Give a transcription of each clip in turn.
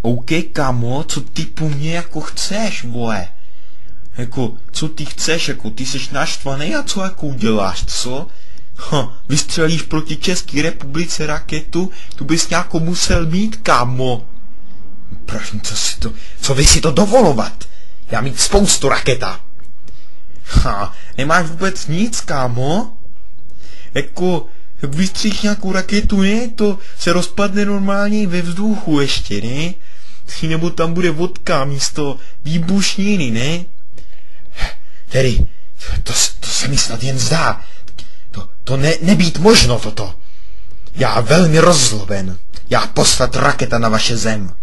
OK, kamo, co ty po mně jako chceš, vole? Jako, co ty chceš, jako, ty jsi naštvaný a co jako uděláš, co? Vystřelíš proti České republice raketu, tu bys nějakou musel mít, kámo. Proč, co vy si to dovolovat? Já mít spoustu raketa. Nemáš vůbec nic, kámo? Jako, jak vystříš nějakou raketu, ne? To se rozpadne normálně ve vzduchu ještě, ne? Nebo tam bude vodka místo výbušniny, ne? Tedy, to se mi snad jen zdá. To nebýt možno toto. Já velmi rozzloben. Já poslat raketa na vaše zem.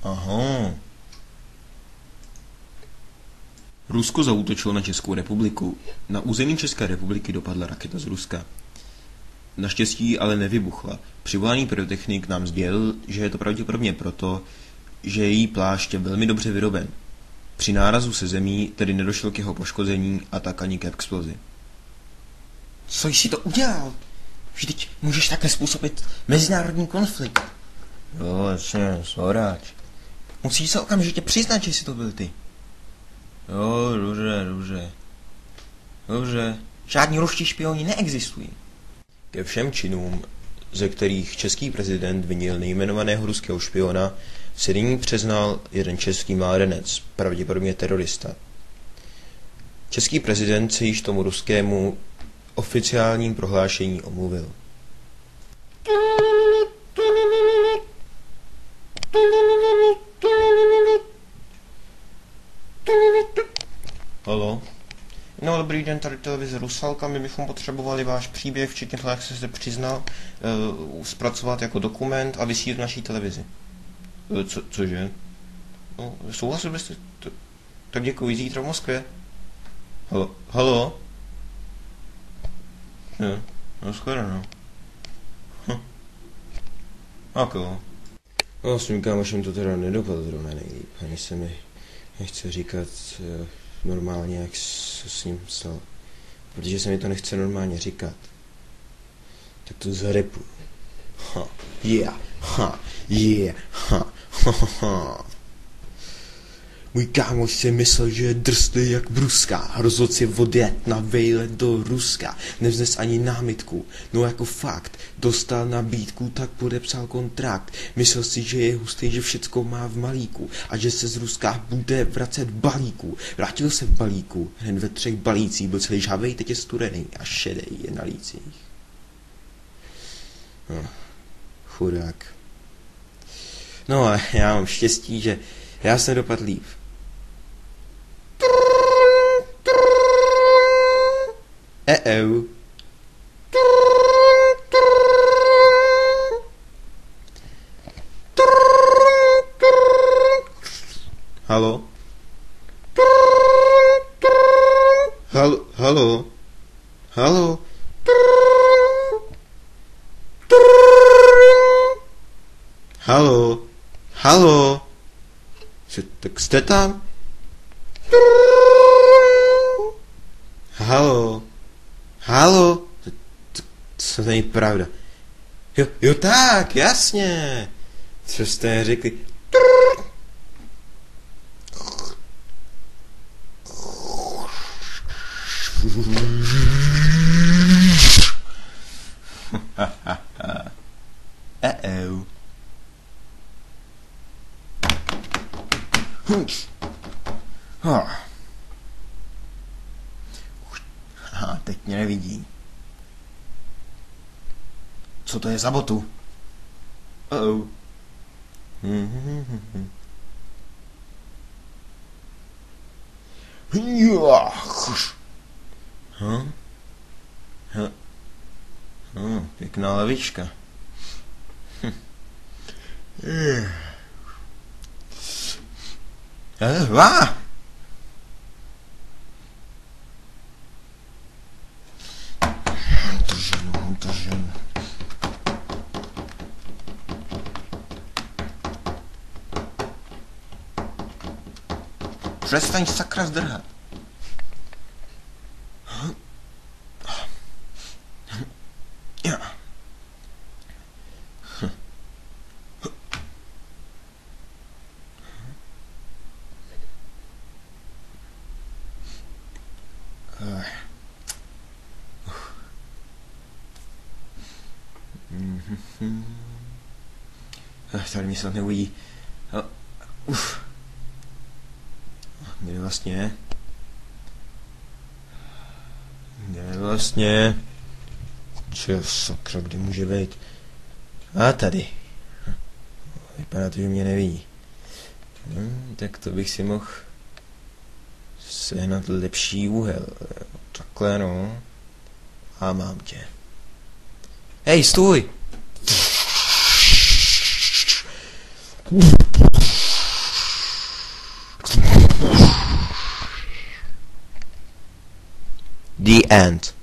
Aha. Rusko zaútočilo na Českou republiku. Na území České republiky dopadla raketa z Ruska. Naštěstí ale nevybuchla. Přivolaný pyrotechnik nám sdělil, že je to pravděpodobně proto, že její plášť je velmi dobře vyroben. Při nárazu se zemí tedy nedošlo k jeho poškození a tak ani k explozi. Co jsi to udělal? Vždyť můžeš takhle způsobit mezinárodní konflikt. Jo, jasně, svoráč. Musíš se okamžitě přiznat, že jsi to byl ty. Jo, dobře. Žádní ruští špioni neexistují. Ke všem činům, ze kterých český prezident vinil nejmenovaného ruského špiona, se nyní přiznal jeden český mládenec, pravděpodobně terorista. Český prezident se již tomu ruskému oficiálním prohlášení omluvil. Halo? No, dobrý den, tady televize Rusalka, my bychom potřebovali váš příběh, včetně toho, jak jste se přiznal, zpracovat jako dokument a vysílat v naší televizi. Cože? No, souhlasil byste? Tak děkuji, zítra v Moskvě. Halo? Jo, no shledanou. Tak jo. No, s mým kámošem to teda nedopadlo zrovna nejlíp, ani se mi nechce říkat normálně, jak se s ním stalo. Protože se mi to nechce normálně říkat. Tak to zarepuju. Můj kámoš si myslel, že je drsný jak bruská. Rozhodl si odjet na vejlet do Ruska. Nevznes ani námitku. No jako fakt. Dostal nabídku, tak podepsal kontrakt. Myslel si, že je hustý, že všecko má v malíku. A že se z Ruska bude vracet v balíku. Vrátil se v balíku. Hned ve 3 balících. Byl celý žhavej, teď je studený. A šedej je na lících. No, chudák. No a já mám štěstí, že já jsem dopadl líp. Halo? Halo? Halo? Tak jste tam? Halo? To není pravda. Jo tak, jasně. Co jste řekli? Teď mě nevidí. Co to je za botu? Pěkná levička. Přestaň sakra zdrhat. Tady mě snad neuvidí. Kde vlastně? Čo sakra, kde může být? A tady. Vypadá to, že mě nevidí. Tak to bych si mohl sehnat lepší úhel. Takhle no. A mám tě. Hej, stůj! The end.